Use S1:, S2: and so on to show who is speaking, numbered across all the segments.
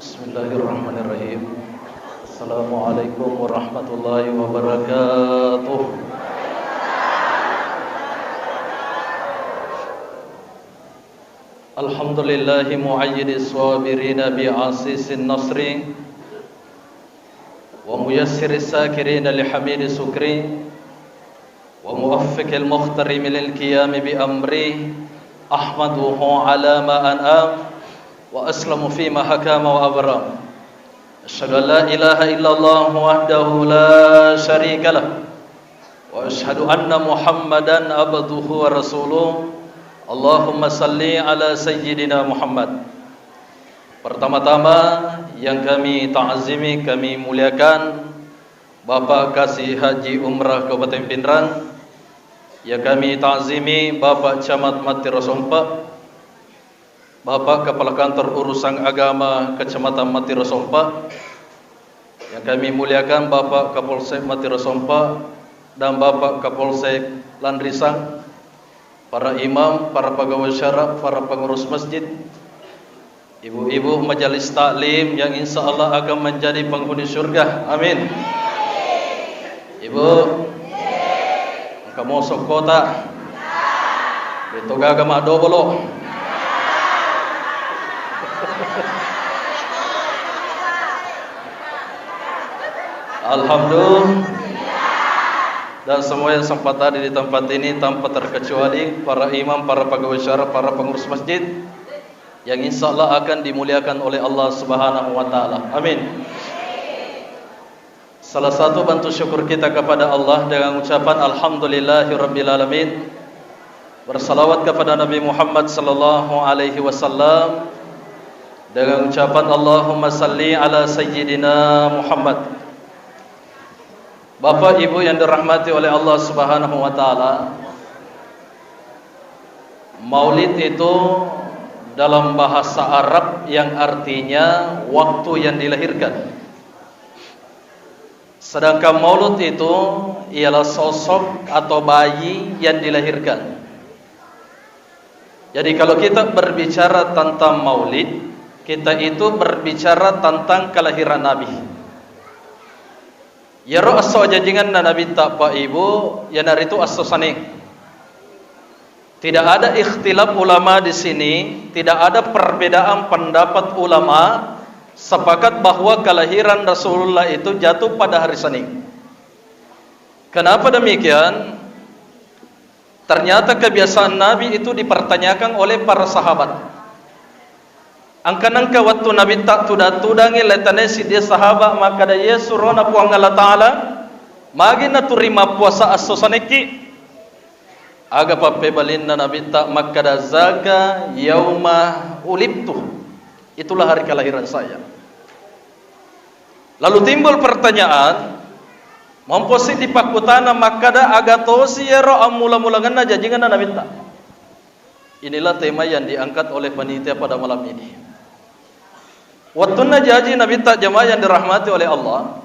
S1: Bismillahirrahmanirrahim. Assalamualaikum warahmatullahi wabarakatuh. Alhamdulillahi mu'ayyidis sabirina bi'asisin nasri wa muyassiris sakirina lihamidi sukri wa muwaffiqil mukhtarimi lil qiyami bi amri ahmaduhu ala ma an'am wa aslamu fima hakama wa abram. Asyhadu an la ilaha illallah wahdahu la syarika lah wa asyhadu anna Muhammadan abduhu wa rasuluh. Allahumma salli ala sayyidina Muhammad. Pertama-tama yang kami ta'zimi, kami muliakan Bapak Kasih Haji Umrah Kabupaten Pindrang. Yang kami ta'zimi Bapak Camat Mati Rosompa, Bapak Kepala Kantor Urusan Agama Kecamatan Mati Rosompa. Yang kami muliakan Bapak Kapolsek Mati Rosompa dan Bapak Kapolsek Landrisang, para imam, para pegawai syaraf, para pengurus masjid, ibu-ibu majelis taklim yang insya Allah akan menjadi penghuni surga. Amin. Ibu, kamu masuk kota itu gak mado bolo. Alhamdulillah. Dan semua yang sempat ada di tempat ini tanpa terkecuali para imam, para pegawai syaraf, para pengurus masjid yang insya Allah akan dimuliakan oleh Allah Subhanahu wa taala. Amin. Salah satu bentuk syukur kita kepada Allah dengan ucapan alhamdulillahirabbil alamin. Bersalawat kepada Nabi Muhammad sallallahu alaihi wasallam dengan ucapan Allahumma salli ala sayyidina Muhammad. Bapak Ibu yang dirahmati oleh Allah Subhanahu wa taala, Maulid itu dalam bahasa Arab yang artinya waktu yang dilahirkan. Sedangkan Maulud itu ialah sosok atau bayi yang dilahirkan. Jadi kalau kita berbicara tentang Maulid, kita itu berbicara tentang kelahiran Nabi. Ya roh aso jajingan na Nabi tak Pak Ibu, ya dari itu aso saning. Tidak ada ikhtilaf ulama di sini, tidak ada perbedaan pendapat ulama sepakat bahwa kelahiran Rasulullah itu jatuh pada hari Senin. Kenapa demikian? Ternyata kebiasaan Nabi itu dipertanyakan oleh para sahabat. Angkanangka waktu Nabi tak tudangi letane si dia sahabat maka dia surona puang Allah Ta'ala magi na turima puasa asosaneki aga pape balinna Nabi tak maka da zaga yauma ulibtu, itulah hari kelahiran saya. Lalu timbul pertanyaan, mamposi di pakutana maka da aga tosi yero amula-mulangan na jajingan na Nabi tak. Inilah tema yang diangkat oleh panitia pada malam ini. Waktu najaji Nabi tak jamaah yang dirahmati oleh Allah.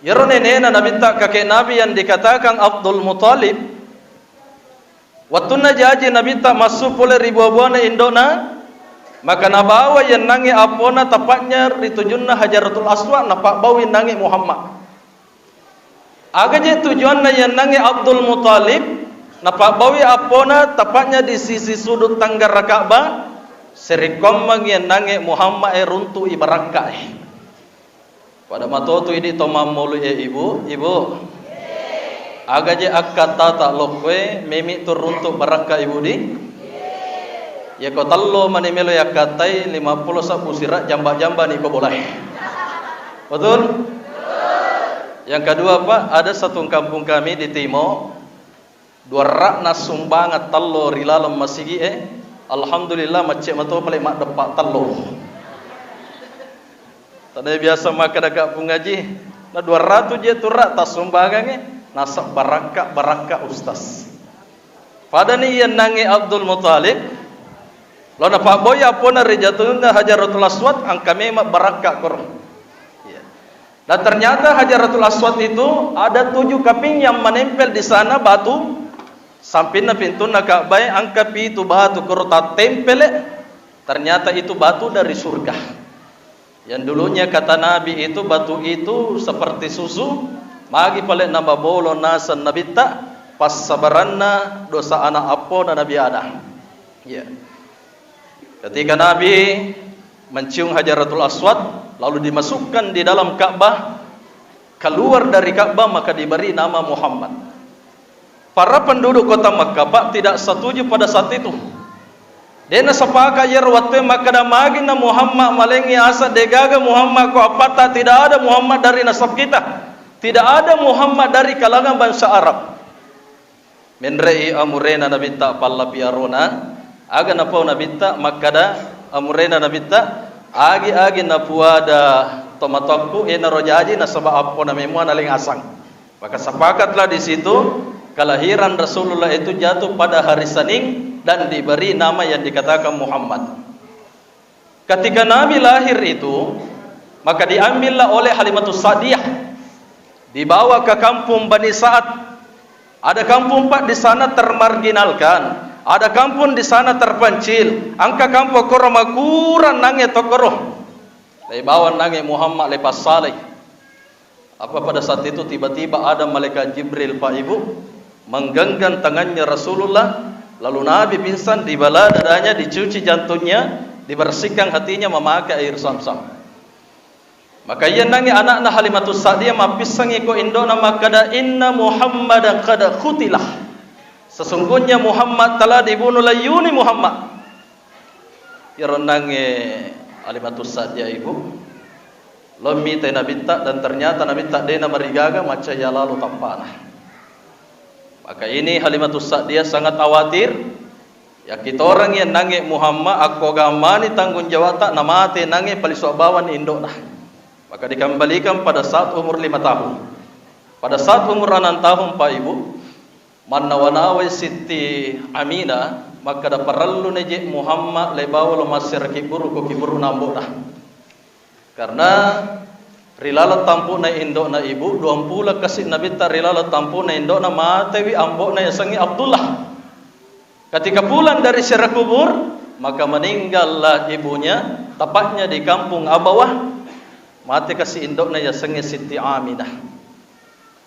S1: Yaro nenena Nabi tak kakek Nabi yang dikatakan Abdul Muttalib. Waktu najaji Nabi tak masuk oleh ribu-ribuan Indona, maka nabawa yang nangi apona tepatnya ritujunna Hajaratul Aswad napak bawi nangi Muhammad. Agaje tujuanna yang nangi Abdul Muttalib napak bawi apona tepatnya di sisi sudut tangga Ka'bah. Serikom yang nange Muhammad runtu ibarakai. Pada matotu ini tomam mulu ibu, agaje akad tata lokwe memi turuntu baraka ibu di. Ya kau tallo manimelo ya katai 50 sabu sirat jamba-jamba ni kau boleh. Betul? Yang kedua Pak, ada satu kampung kami di Timur, 200 sumbangan tallo rilalam masigi Alhamdulillah macam matu paling mak dapat telur. Tadi biasa makan dekat pengaji, na 200 je tu rak tas sumbangan nasak barakah ustaz. Pada ni yang nangi Abdul Muttalib, lo na pak boy apa na rejatuna Hajaratul Aswad ang kami mak barakah kor. Dan ternyata Hajaratul Aswad itu ada 7 kaping yang menempel di sana batu. Sampai na pintu na Ka'bah angka pi itu batu kereta tempel, ternyata itu batu dari surga. Yang dulunya kata Nabi itu batu itu seperti susu, magi paling nambah bolo nasan Nabi tak pas sabaranna dosa anak apo dan Nabi Adam. Ya. Ketika Nabi mencium Hajaratul Aswad lalu dimasukkan di dalam Ka'bah, keluar dari Ka'bah maka diberi nama Muhammad. Para penduduk kota Makkah Pak tidak setuju pada saat itu. Dena sepaka yer waktu maka damagin na Muhammad malengi asa degaga Muhammad ko apata, tidak ada Muhammad dari nasab kita. Tidak ada Muhammad dari kalangan bangsa Arab. Menrei amurena nabita palla piarona, aga na pau nabita makada amurena nabita agi na puada tomatokku ena rojaji na sabab apo na memua naling asang. Maka sepakatlah di situ kelahiran Rasulullah itu jatuh pada hari Senin dan diberi nama yang dikatakan Muhammad. Ketika Nabi lahir itu, maka diambillah oleh Halimatus Sa'diyah, dibawa ke kampung Bani Sa'ad. Ada kampung Pak di sana termarginalkan, ada kampung di sana terpencil. Angka kampung koromakuran nange tokoroh. Dibawa nange Muhammad lepas saleh. Apa pada saat itu tiba-tiba ada malaikat Jibril Pak Ibu menggenggam tangannya Rasulullah, lalu Nabi pingsan, dibala dadanya, dicuci jantungnya, dibersihkan hatinya memakai air Zam-Zam. Maka ia nangi anak Halimatus Sa'diyah mapisang iko indona makada inna Muhammadan qad khutilah. Sesungguhnya Muhammad telah dibunuh layuni Muhammad. Ya nangi Halimatus Sa'diyah ibu lomi teh Nabi tak, dan ternyata Nabi tak dena marigaga maca ya lalu tampana. Maka ini Halimatus Sa'diyah sangat khawatir. Ya kita orang yang nange Muhammad aku gamani tanggung jawab tak namate nange paliswabawan indok nah. Maka dikembalikan pada saat umur 5 tahun. Pada saat umur 6 tahun Pak Ibu, manawanawe Siti Aminah maka da perlu neje Muhammad lebawa lo masir kiburu ko kiburu nambok dah. Karena rilala tampu na indok na ibu 20 kasih Nabi ta rilala tampu na indok na matewi ambok na yasangi Abdullah. Ketika pulang dari syarah kubur maka meninggallah ibunya, tepatnya di kampung Abawah. Mati kasih indok na yasangi Siti Aminah.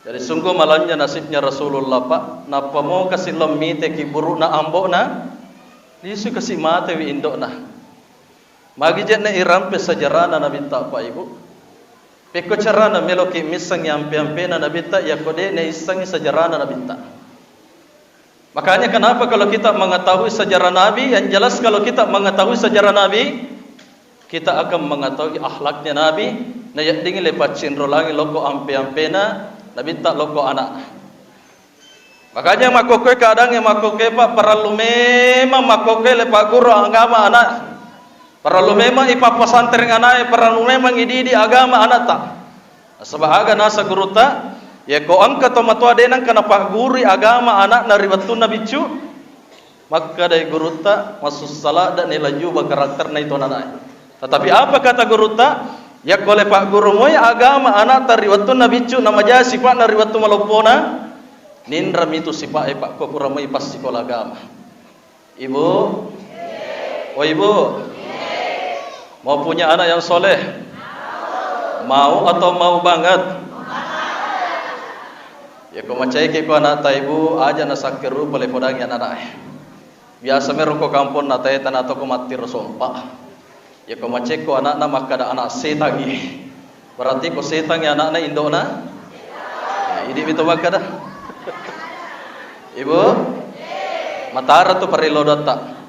S1: Jadi sungguh malamnya nasibnya Rasulullah Pak. Napa mau kasih lomite kiburu na ambok na disu kasih matewi indok na. Magi jet na irampe sajarana Nabi ta Pak Ibu. Peko carana meloki misang yampe-yampe na Nabi ta ya kode na isangi sajarana Nabi ta. Makanya kenapa kalau kita mengetahui sejarah Nabi, yang jelas kalau kita mengetahui sejarah Nabi, kita akan mengetahui akhlaknya Nabi. Na yadingi lepat cinrolangi loko ampe-ampe na Nabi ta loko anak. Makanya makoke kadang yang makoke Pak perlu memang makoke lepak guru agama anak. Perlu memang ipa pesantren anak, perlu memang idi agama anak tak. Sebab aga nasa guru tak, ya ko angka tomatua denang kana pak guru agama anak nari batu nabi cu, maka dari guru tak masuk salah dan nilai juga karakter na itu anak. Tetapi apa kata guru tak? Ya koleh pak guru moy agama anak tari batu nabi cu nama jaya sifat nari batu malopona, nindram itu sifat pak ko kuramai pas sekolah agama. Ibu, oh ibu. Mau punya anak yang soleh? Mau atau mau banget? Ya kau macai ke kau anak ibu aja nasakiru boleh podang yang anak. Biasa merokok kampung natai tanah atau kau mati rosompa. Ya kau macai kau anak nama kada anak setangi. Berarti kau setang yang anak indona. Ini itu makada. Ibu, matara tu perilodata.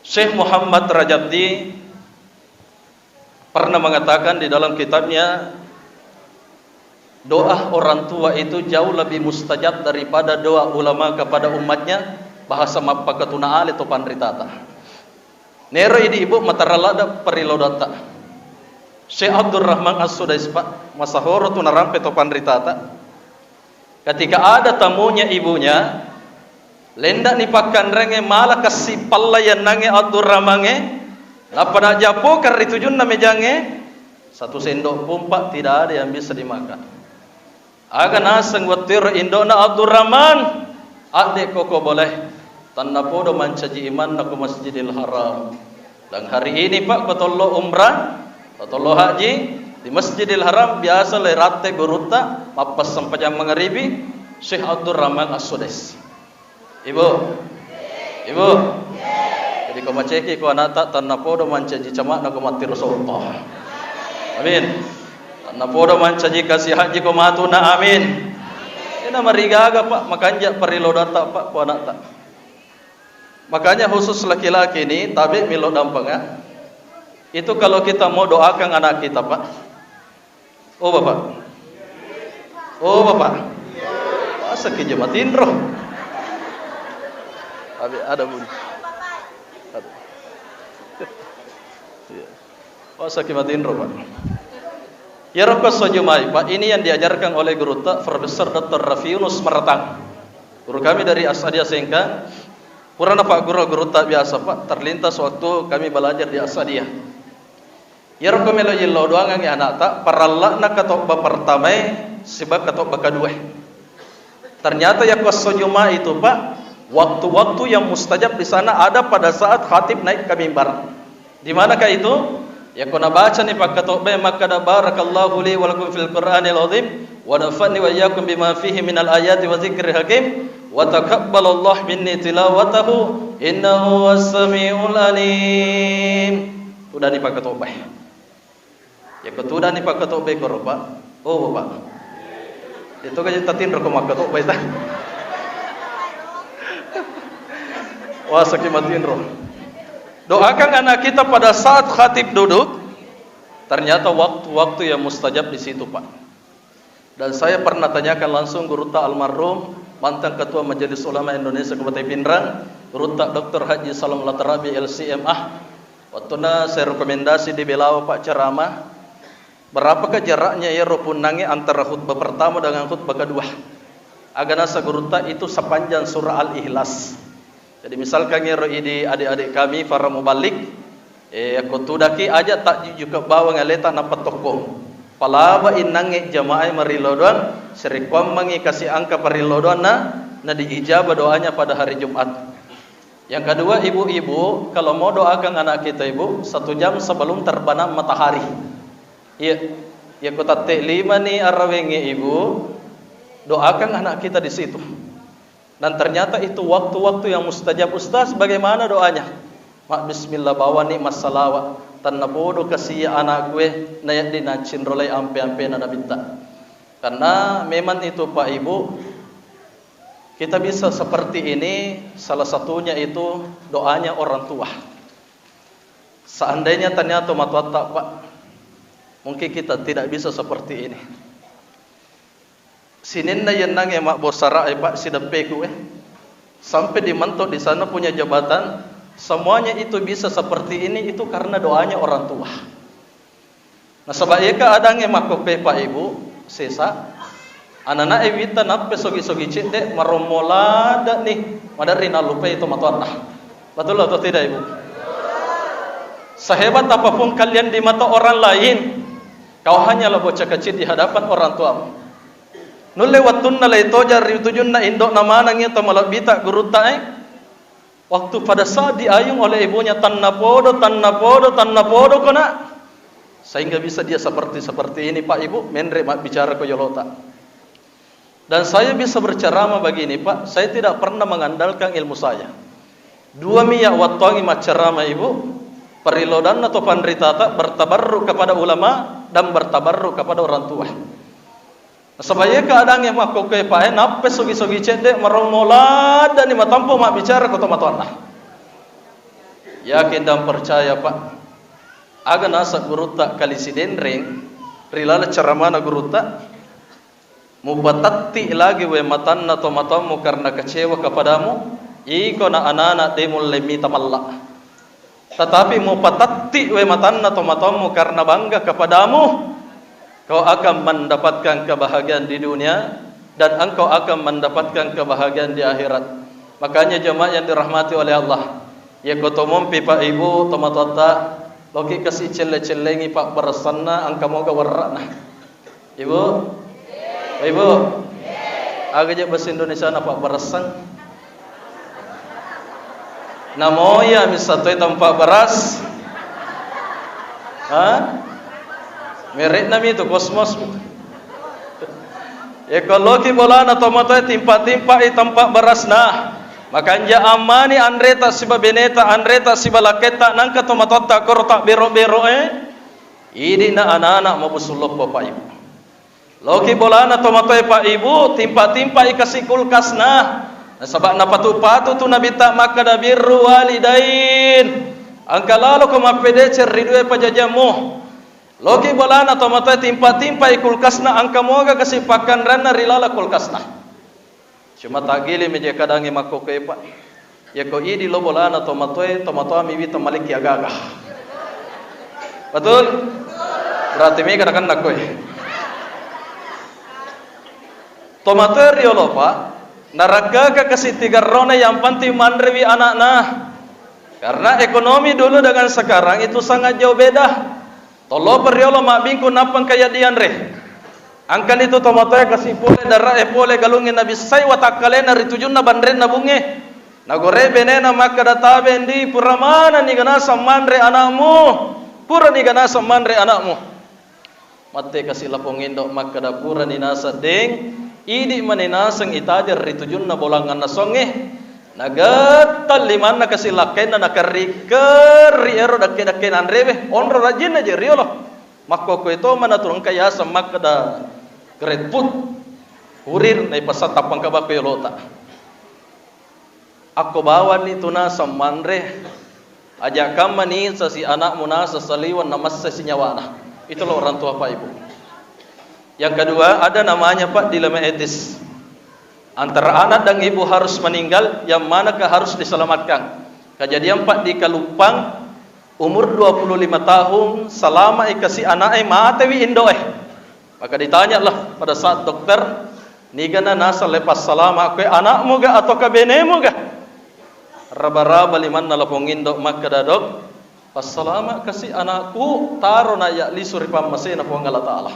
S1: Syekh Muhammad Rajabdi pernah mengatakan di dalam kitabnya, doa orang tua itu jauh lebih mustajab daripada doa ulama kepada umatnya. Bahasa mapakatuna ale to pandritata. Nero ini ibu mataralada perilodata. Syekh Abdul Rahman As-Sudais Pak masahoro tu narampe to pandritata. Ketika ada tamunya ibunya, lendak ni pakan renge malah kasih palayan nange Abdul Rahmange. Lapa nak japo kari tujun na mejange, satu sendok pun Pak tidak ada yang bisa dimakan. Aga nasang watir indona Abdul Rahman, adek koko boleh tanpa podo mancaji iman nak Masjidil Haram. Dan hari ini Pak kotollo umrah, Tolo haji di Masjidil Haram biasa lerate guruta mapas sampai jam mengharibi Syekh Abdul Rahman As-Sudais. Ibu. Jadi kau maceki kau anak tak tanah podo mancaji camak nak kau mati Rasulullah. Amin. Tanah podo mancaji kasih haji kau matuna amin. Ini marigaga pak makanya perilo data pak kau anak tak. Makanya khusus laki-laki ini tabi milo dampang ya. Itu kalau kita mau doakan anak kita pak. Oh bapak. Masa kijamatin roh. Ada bunyi. Masa kijamatin roh pak. Ya rokas sojumai pak. Ini yang diajarkan oleh guru tak Profesor Dr. Rafi Yunus Meratang. Guru kami dari Asadia Sengkang. Purana pak guru tak biasa pak. Terlintas waktu kami belajar di Asadia. Ya rokas melo yelo doangan ya anak tak. Paralak nak katok pertama sebab katok kedua. Ternyata ya sojuma itu pak. Waktu-waktu yang mustajab di sana ada pada saat khatib naik ke mimbar. Di manakah itu? Ya kuna baca nih Pak Ketua maka barakallahu li wa lakum fil Qur'anil azim wa nafa'ni wa iyyakum bima fihi minal ayati wa dzikril hakim wa taqabbalallahu minni tilawatahu innahu was-sami'ul alim. Udah nih Pak Ketua. Ya ketua nih Pak Ketua koro Pak. Oh Pak. Itu kan tatin roko Pak Ketua itu. Wah sakimatin roh. Doakan anak kita pada saat khatib duduk. Ternyata waktu-waktu yang mustajab di situ pak. Dan saya pernah tanyakan langsung Guru Tak almarhum mantan Ketua Majelis Ulama Indonesia Kabupaten Pindrang, Guru Tak Dr. Haji Salam Latarabi LCMA. Waktu saya rekomendasi di Belau pak ceramah. Berapakah jaraknya ya ropunangi antara khutbah pertama dengan khutbah kedua? Aganasa Guru Tak itu sepanjang surah Al-Ikhlas. Jadi misalkan ya ini adik-adik kami para mubalik, aku tudaki aja tak juga bawa ngaleta napat toko. Palaba inangi jamaah marilodoan, serikwam mangi kasih angka parilodoan na diijabah doanya pada hari Jumat. Yang kedua ibu-ibu kalau mau doakan anak kita ibu 1 jam sebelum terbenam matahari. Ya kota T5 nih arawengi ibu, doakan anak kita di situ. Dan ternyata itu waktu-waktu yang mustajab. Ustaz bagaimana doanya? Mak bismillah bawa ni masalawat. Tanna bodoh kasih anak gue nayak dinacin rolai ampe-ampe nana minta. Karena memang itu Pak Ibu, kita bisa seperti ini. Salah satunya itu doanya orang tua. Seandainya ternyata matwata Pak, mungkin kita tidak bisa seperti ini. Sinin na yan nang emak bosara pak sidapeku sampai dimantok di sana punya jabatan, semuanya itu bisa seperti ini itu karena doanya orang tua. Nah sebaiknya ada emak kope pak ibu sesa anak-anak evita nape sogi-sogi cendek maromolada nih madarina lupa itu matuan betul atau tidak ibu? Sehebat apapun kalian di mata orang lain, kau hanyalah bocah kecil di hadapan orang tuamu. Nulle wattunna lay tojar ritujunna indok namana ngita malabita guru tae. Waktu pada saat diayung oleh ibunya tanna podo kona. Sehingga bisa dia seperti ini Pak Ibu, menre mak bicara ko yolota. Dan saya bisa berceramah begini Pak, saya tidak pernah mengandalkan ilmu saya. 2 miyak wattongi mak ceramah Ibu, perilodan atau pandritata bertabarruk kepada ulama dan bertabarruk kepada orang tua. Sebaya keadaan yang mak koke pae nape sogi-sogi cendek maromola dan lima tampo mak bicara kota matuanlah. Yakin dan percaya Pak. Aga nasa guru tak kali sidendring rilala ceramana guru tak mubatatti lagi we matanna to matamu karena kecewa kepadamu iko na anana demul lemi tamalla. Tetapi mupatatti we matanna to matamu karena bangga kepadamu, kau akan mendapatkan kebahagiaan di dunia dan engkau akan mendapatkan kebahagiaan di akhirat. Makanya jemaah yang dirahmati oleh Allah, ya kotomom Pak Ibu tomatota loki kasih celle-cellengi Pak bersana angka moga warna. Ibu, Ibu, agaknya bahasa Indonesia na Pak bersan. Namoya misatoy tampak beras. Merek nami itu kosmos. Ekologi bola na tomato timpa-timpa i tempat berasna. Makanya amani andreta siba beneta andreta siba laketa nangka tomato tak korta bero-bero Ini na anak-anak mabusulok Bapak Ibu. Loki bola na tomato Pak Ibu timpa-timpa i kasih kulkas nah. Sabak na patu-patu tu nabita maka da birru walidain. Angka lalu ko mapede cerridue pajajamu. Loki bolana tomato timpa-timpa i kulkasna angka moga kasih pakan rana rilala kulkasna. Cuma tagili meje kadangi makoke Pak. Ya ko idi lo bolana tomato ami bita malik ya gagah. Betul? Berarti mi kadakan nakoy. Tomato riolo Pak. Naragaga kasih tiga rona yang penting mandrewi anak-anak. Karena ekonomi dulu dengan sekarang itu sangat jauh beda. Tolo periolo mak bingku napang kaya dian re. Angkan itu tomatoy kasih pole darah pole galungin nabi say watakale na ritujun na bandren na bunge. Nagore benena maka databe ndi pura mana ni gana samandre anakmu. Pura ni gana samandre anakmu. Mate kasih lapongin dok maka dapura ni nasa deng. Idi maninasang itajar ritujun na bolangan na songe. Nagatal liman na kasi lakay na nakarikar ero dakke nanrebe onro rajin na jeriolo makko ko ito manaturong kaya sa makada grade food hurir na ipasat tapang kabako yolota ako bawan nito na sa manre aja kam manin sa si anak mo na sa saliwan na mas sa sinyawana ito lo orang tua Pak Ibu. Yang kedua ada namanya Pak dilema etis. Antara anak dan ibu harus meninggal, yang manakah harus diselamatkan? Kejadian Pak di Kalupang, umur 25 tahun, selama ikasi anak matewi indo Maka ditanyalah pada saat dokter, nigana nasa lepas selama kue anakmu ga atau kabenemu ga? Raba-raba liman nalapong indo maka dadok, pas selama kasih anakku taro na ya lisuripam masih na po Allah Ta'ala.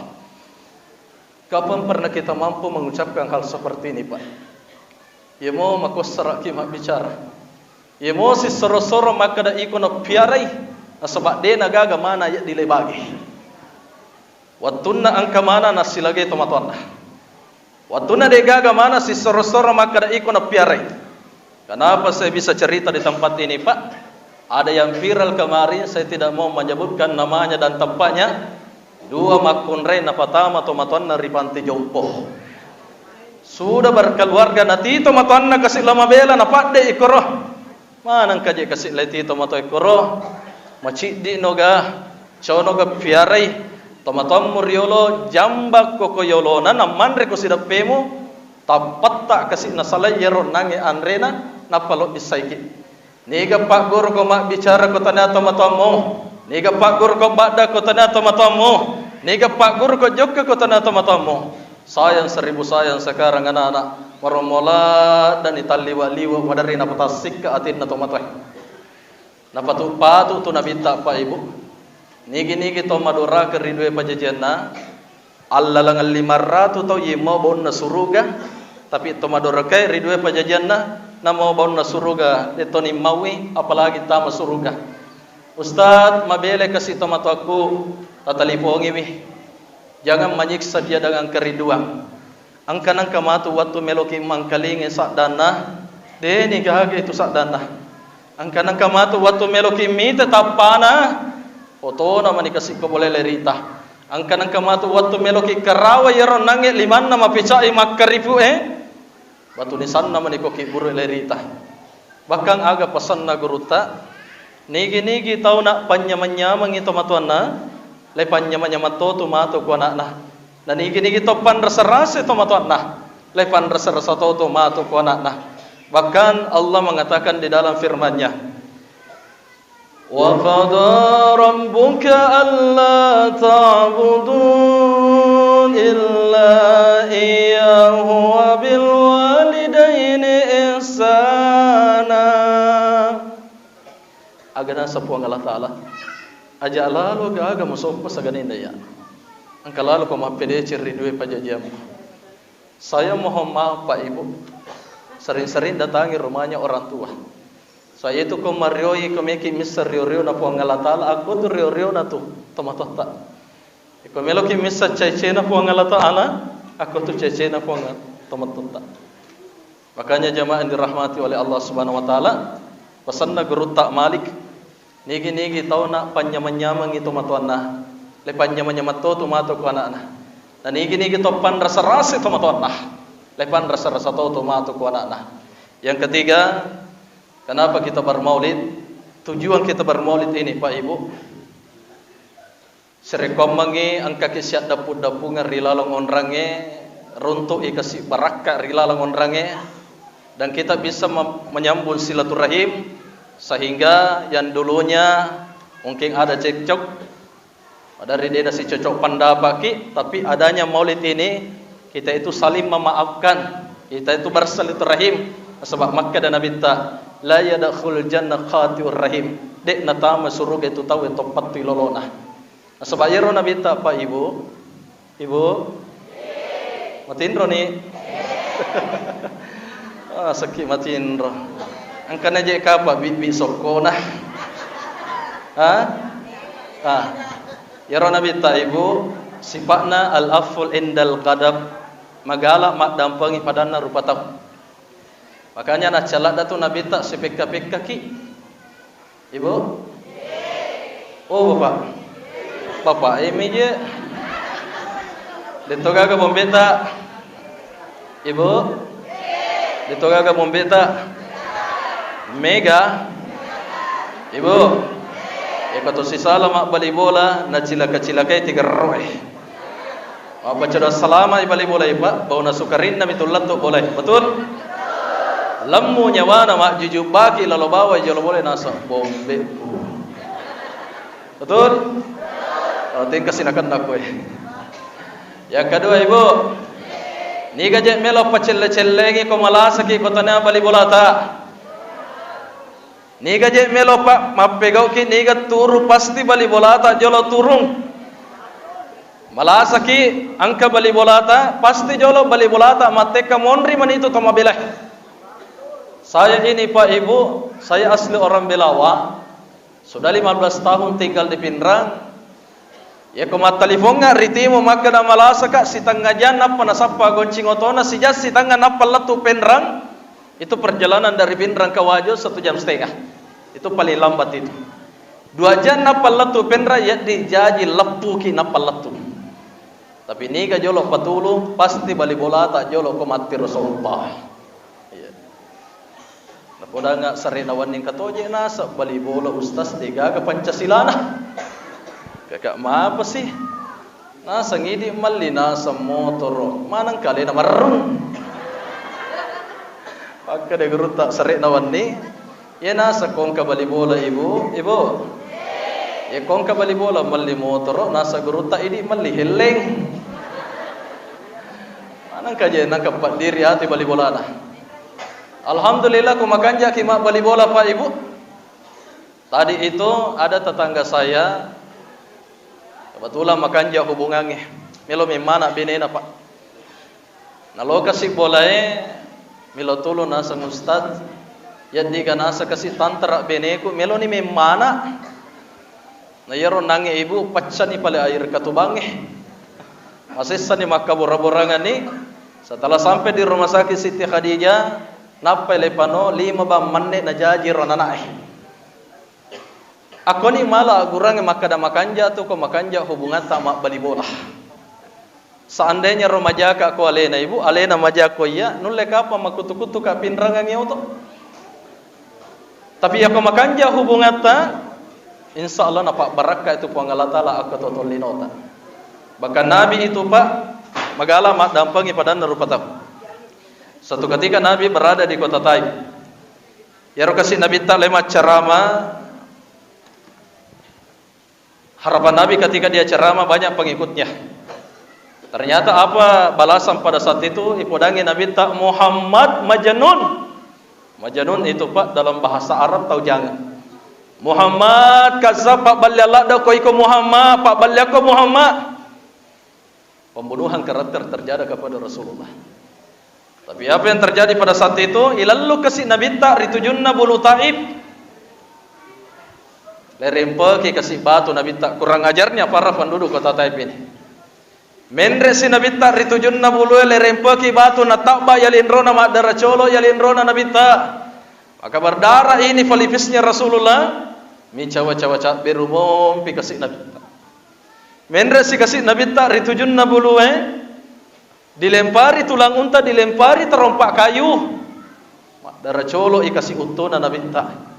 S1: Kapan pernah kita mampu mengucapkan hal seperti ini Pak? Ya mau makos seraki mak bicara. Ya mau si soro-soro maka da ikono piarai. Sebab dia nagaga mana ya dilebagi. Watuna angka mana nasi lagi tomatuan. Watuna dia gaga mana si soro-soro maka da ikono piarai. Kenapa saya bisa cerita di tempat ini Pak? Ada yang viral kemarin, saya tidak mau menyebutkan namanya dan tempatnya. Dua makunre na patama tomatuan na ripanti jompo. Sudah berkeluarga nati tomatuan na kasih lama bela na pade ikoro. Manang kaje kasih leti tomato ikoro. Macik di noga, chow noga piarai. Tomatuan muriolo jambak koko yolo na manre ko sidap pemu. Tapat tak kasih nasalay yero nange anrena na palok isaiki. Niga pak guru ko mak bicara ko tanya tomatuan mo. Niga pak guru ko bada ko tanya tomatuan mo. Niga pak guru ko jokka ko tanya tomatuan mo. Sayang seribu sayang sekarang anak-anak maromola dan italiwa-liwa padari na patasik ka atin na tomatoy. Na patu-patu tu nabita Pak Ibu. Nigi-nigi to madura ke ridwe pajajanna. Alla lang 500 to yimo bon na suruga. Tapi to madura kay ridwe pajajanna na mo bon na suruga dito ni mawi apalagi tama suruga. Ustad mabele kasi tomato aku tatalipongi mi. Jangan menyiksa dia dengan kerinduan. Angkanang kamatu waktu meloki mangkalingi sak dana, deni gage itu sak dana. Angkanang kamatu waktu meloki mi tetap pana, foto nama dikasih ko boleh lerita. Angkanang kamatu waktu meloki karawa yaron nange liman nama picai makaripu batu nisan nama dikoki buru lerita. Bahkan aga pesan na guruta, nigi tahu nak panyamanyamang itu matuan na. Lepan nyama-nyama to mato ko anak na. Nanigi-nigi to pan rasa-rasa to mato anak. Lepan rasa-rasa to mato ko anak na. Bahkan Allah mengatakan di dalam firman-Nya, "Wa qada rabbuka alla ta'budun illa iyyahu wa bil walidaini ihsana." Agana sapuang Allah Ta'ala. Aja lalu gaga musopo sa ganinda ya. Ang kalalo ko mapede ridwe pajajiam. Saya mohon maaf Pak Ibu. Sering-sering datangi rumahnya orang tua. Saya itu ko marioi ko meki misar rio na po ang Allah Ta'ala. Aku tu rio na tu tomatota. Iko meloki misa cecena puang Allah Ta'ala, aku tu cecena puang teman-teman. Makanya jamaah yang dirahmati oleh Allah Subhanahu wa taala, pesanna guru tak Malik, nigi tahu nak panyamanyamang itu matuanna. Le panyamanyam tu matu ku anak-anak. Dan nigi topan rasa-rasa itu matuanna. Lepan rasa-rasa tu matu ku anak-anak. Yang ketiga, kenapa kita bermaulid? Tujuan kita bermaulid ini Pak Ibu, serekomangi angka kisiat dapu-dapungan rilalong onrange, runtuk ikasih barakah rilalong onrange, dan kita bisa menyambung silaturahim sehingga yang dulunya mungkin ada cekcok, dari dia si cocok pandapaki, tapi adanya maulid ini kita itu saling memaafkan, kita itu bersilaturahim. Sebab Makkah dan Nabi ta la yadkhul jannah qati'ur rahim, dek natama surga itu tahu itu patu lolona. Sebab yero Nabi ta Pak Ibu matindro ni sakit matindro angkana je kapa bibi sokona yero Nabi ta Ibu sifatna al-aful indal qadab, magala mak dampangi padanna rupa tahu. Makanya nak calak datu Nabi tak sepeka-peka ki. Ibu? Oh Bapak ini je. Ditoga ke bombeta. Ibu? Ditoga ke bombeta. Mega. Ibu? Kata si salam mak bali bola na cilaka-cilakai 3 roh. Apa cara salama bali bola Pak? Bau na sukarin na mitullat tu boleh. Betul? Lemmu nyawana mak jujub baki lalu bawa jalo boleh nasa bombe. Betul? Tingkas sinakan aku. Yang kedua Ibu, ni gajek melo pacelle-cellengi ko malasaki kotana bali bolata. Ni gajek melo pak mapegau ki ni ga turu pasti bali bolata jolo turung. Malasaki angka bali bolata pasti jolo bali bolata mateka monri man itu toma belah. Saya ini Pak Ibu, saya asli orang Belawa. Sudah 15 tahun tinggal di Pinrang. Ya kumat telepon nga ritimo maka na malasa ka si tanggajan apa nasapa goncing otona si jas si tangga napal latu Pinrang. Itu perjalanan dari Pinrang ke Wajo 1,5 jam. Itu paling lambat itu. 2 jam napal latu Pinrang ya dijaji lepu ki napal latu. Tapi ni ka jolo patulu pasti bali bola tak jolo kumat Rasulullah. Udah nggak sering nawan yang katoje nasa bali bola ustaz tiga ke Pancasila nah kakak apa sih nasa ngidi mali nasa motor manang kali na marung pagka de guru tak sering nawan ni ya nasa kong ka bali bola ibu ya kong ka bali bola mali motor nasa guru tak ini mali heleng manang kaje nang kapat diri hati bali bola nah. Alhamdulillah ku makanja kimak bali bola Pak Ibu. Tadi itu ada tetangga saya kebetulan makanja hubungannya. Milo memana binena Pak. Nalo kasih bolae milo tulu nasa ustad. Jadi kan nasa kasih tantra beneku milo ni memana. Na yero nange ibu pacani pale air katubange. Asisa ni makabura-burangan ni. Setelah sampai di rumah sakit Siti Khadijah napa lepano 5 manne na jaji ronana Ako ni mala gurang makada makanja tu ko makanja hubungan sama bali bola. Seandainya remaja ka ko alena ibu, alena maja ko iya, nulle kapa makutu-kutu ka pinrangan yau to. Tapi ako makanja hubungan ta, insyaallah napa barakah itu po Allah taala ako totolinota. Bahkan Nabi itu Pak magala mak dampangi padan rupa tahu. Satu ketika Nabi berada di kota Taif. Ya kasih Nabi tak lema ceramah. Harapan Nabi ketika dia ceramah banyak pengikutnya. Ternyata apa balasan pada saat itu? Ipodangi Nabi tak Muhammad Majnun. Majnun itu Pak dalam bahasa Arab tahu jangan. Muhammad kazab Pak balya da ko iko Muhammad, Pak balya ko Muhammad. Pembunuhan karakter terjadi kepada Rasulullah. Tapi apa yang terjadi pada saat itu? Ilallu kasih Nabi tak ritujunna bulu Taif. lerempe ki kasih batu Nabi tak kurang ajarnya para penduduk kota Taif ini. Mendre si Nabi tak ritujunna bulu lerempe ki batu na takba yalinrona mak darah colo yalinrona Nabi tak. Maka berdarah ini falipisnya Rasulullah mi cawa-cawa berumum pi kasih Nabi tak. Mendre si kasih Nabi tak ritujunna bulu dilempari tulang unta, dilempari terompak kayu. Darah colo ikasih utuna Nabi tak.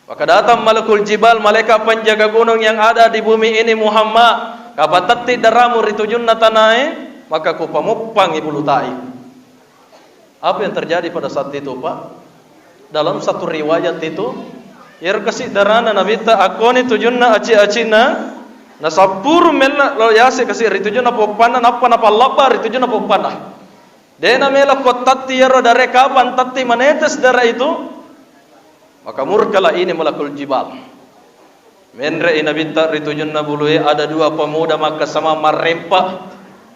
S1: Maka datang malakul jibal, malaikat penjaga gunung yang ada di bumi ini Muhammad. Kapatati daramu ritujunna tanai, maka ku pamupang ibu lutai. Apa yang terjadi pada saat itu, Pak? Dalam satu riwayat itu, ir kasih darana Nabi tak akoni tujunna aci-acina. Na sapuru mela lo yase kasih ritujunna popana napa napa lapa ritujunna popana. Dena mela kotati yaro dare kapan tati manetes darah itu. Maka murkalah ini malakul jibal. Mendre ina binta ritujunna buluhe ada dua pemuda maka sama marempa.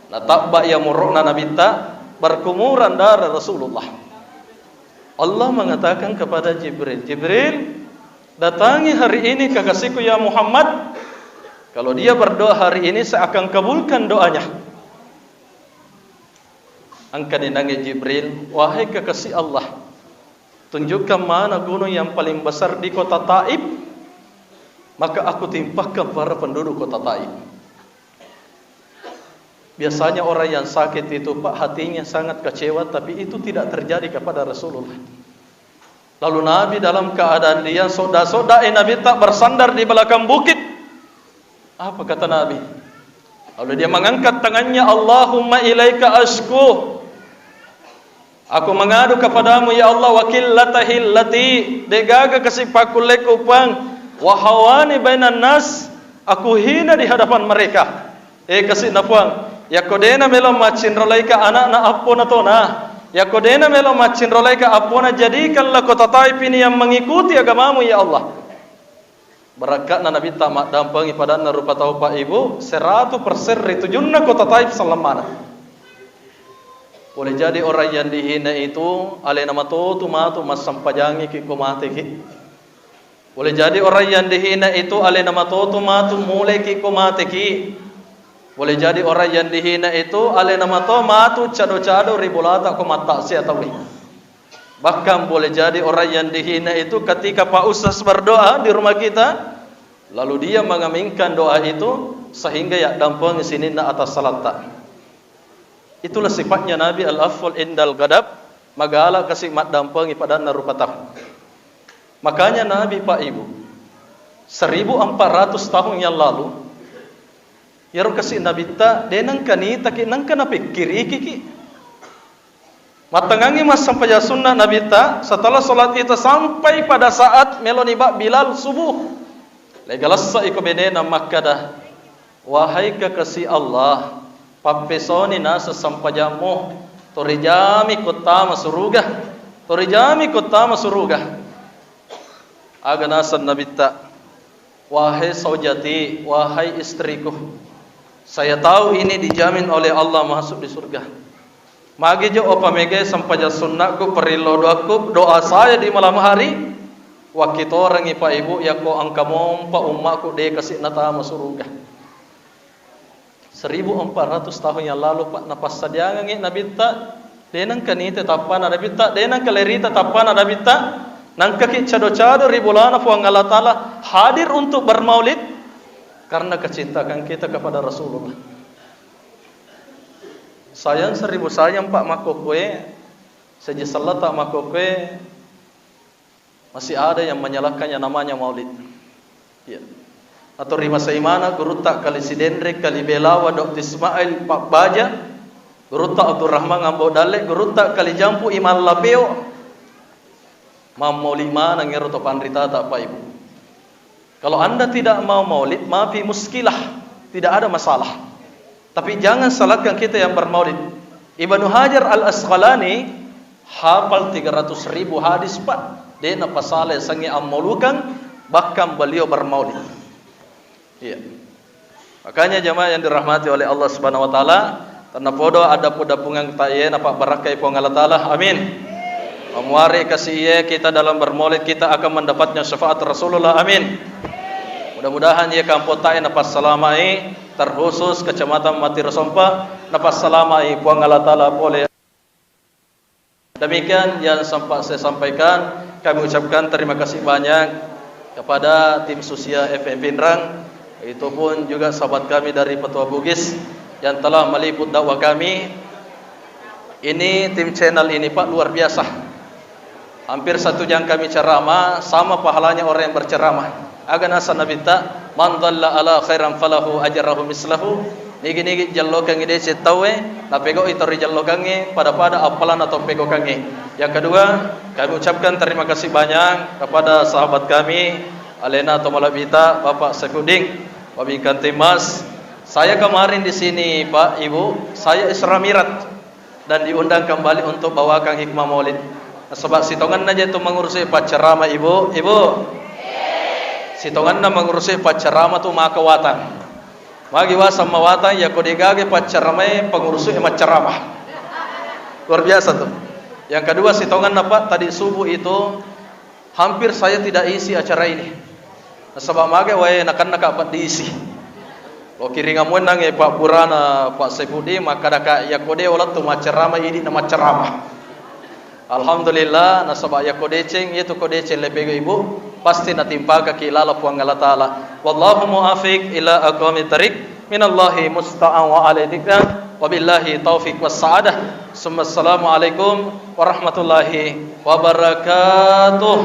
S1: Na tabba ya murukna nabinta berkumuran darah Rasulullah. Allah mengatakan kepada Jibril, Jibril datangi hari ini kekasihku ya Muhammad. Kalau dia berdoa hari ini saya akan kabulkan doanya. Angkat dinangi Jibril, wahai kekasih Allah, tunjukkan mana gunung yang paling besar di kota Taif, maka aku timpahkan para penduduk kota Taif. Biasanya orang yang sakit itu Pak hatinya sangat kecewa, tapi itu tidak terjadi kepada Rasulullah. Lalu Nabi dalam keadaan dia soda-soda Nabi tak bersandar di belakang bukit. Apa kata Nabi? Lalu dia mengangkat tangannya, Allahumma ilaika ashku. Aku mengadu kepadamu ya Allah wakillatahi allati degaga kasih pakuleku pang wahawani bainan nas, aku hina di hadapan mereka. Kasih napuang ya kodena melo macin rolaika anak na apona tona. Ya kodena melo macin rolaika apona, jadikanlah kota Taif ini yang mengikuti agamamu ya Allah. Berakat na Nabi tamak dampangi pada na rupa tahu Pak Ibu 100% ritujunna kota Taif selamana. Boleh jadi orang yang dihina itu ale nama tu matu mas sampajangi ki komate ki. Boleh jadi orang yang dihina itu ale nama tu matu mulai ki komate ki. Boleh jadi orang yang dihina itu ale nama tu matu cado-cado ribolata komata sia tawi. Bahkan boleh jadi orang yang dihina itu ketika Pak Ustaz berdoa di rumah kita, lalu dia mengaminkan doa itu sehingga ya dampang sini na atas salat tak. Itulah sifatnya Nabi al-afwal indal gadab, magala kasih mat dampangi pada narupa tahu. Makanya Nabi Pak Ibu 1400 tahun yang lalu yaro kasih Nabi ta denang kanita ki nang kana pikir iki. Matangangi mas sampai ya sunnah Nabi ta setelah solat itu sampai pada saat meloniba Bilal subuh. Legalasa iko benena makada wahai kekasih Allah papesoni nasa sampajamu torijami kutama suruga aga nasa Nabi ta wahai saujati wahai istriku, saya tahu ini dijamin oleh Allah masuk di surga. Magi jo opamege sampaja sunnahku perillo doa saya di malam hari waktu orang ipa ibu ya ko angka mompa ummaku de kasih nata surga. 1400 tahun yang lalu Pak napas sadiangan Nabi ta denang kanite tapana Nabi ta denang kalerita tapana Nabi ta nang kaki cado-cado ribulana fu Allah taala hadir untuk bermaulid karena kecintaan kita kepada Rasulullah. Sayang 1000 sayang Pak makokwe sejesalah tak makokwe masih ada yang menyalahkannya namanya maulid. Ya. Atau rima saimana guru tak kali sidendre kali belawa Dr. Ismail Pak Baja, guru tak Abdul Rahman Ambo Dalek, guru tak kali jampu Iman Lapeo. Maulid mana ngero to pandrita tak Pak Ibu. Kalau Anda tidak mau maulid, maafi muskilah, tidak ada masalah. Tapi jangan salahkan kita yang bermaulid. Ibnu Hajar al-Asqalani hafal 300.000 hadis Pak. Dia napasale sangi amolukan bahkan beliau bermaulid. Iya. Makanya jemaah yang dirahmati oleh Allah Subhanahu wa taala, tanpa podo ada pudapungan taye napa barakai pong Allah taala. Amin. Memuari kasih kita dalam bermaulid kita akan mendapatnya syafaat Rasulullah. Amin. Mudah-mudahan ia kampotai napas salamai terkhusus Kecamatan Mati Rasompa napas salamai puang Allah Ta'ala boleh. Demikian yang sempat saya sampaikan. Kami ucapkan terima kasih banyak kepada tim Susia FM Pinrang, itu pun juga sahabat kami dari Petua Bugis yang telah meliput dakwah kami. Ini tim channel ini Pak luar biasa. Hampir 1 jam kami ceramah, sama pahalanya orang yang berceramah. Agan asa Nabi ta man dhalla ala khairan falahu ajrahu mislahu. Nigi jallo kangi de setawe na pego itu jallo kangi pada apalan atau pego kangi. Yang kedua, kami ucapkan terima kasih banyak kepada sahabat kami Alena Tomalabita, Bapak Sefuding, Wabingkan Timas. Saya kemarin di sini Pak Ibu, saya Isra Mirat dan diundang kembali untuk bawakan hikmah Maulid. Sebab sitongan aja itu mengurusi pacarama Ibu. Sitongan na mengurusi pacarama tu maka watan. Magi wasam mawatan ya kodigage pacaramai pengurusi emat ceramah. Luar biasa tuh. Yang kedua sitongan apa tadi subuh itu hampir saya tidak isi acara ini. Sebab mage wae nakan dapat diisi. Lo kiringamun nang Pak Purana Pak Saifudi maka daka ya kode olat tu macerama ini nama ceramah. Alhamdulillah nasaba ya kodeceng itu kodeceng lepego ibu pasti natimpa kaki lala puang Allah Ta'ala. Wallahu muafiq ila aqwamit thariq minallahi musta'an wa alaika wabillahi taufiq was sa'adah. Assalamualaikum warahmatullahi wabarakatuh.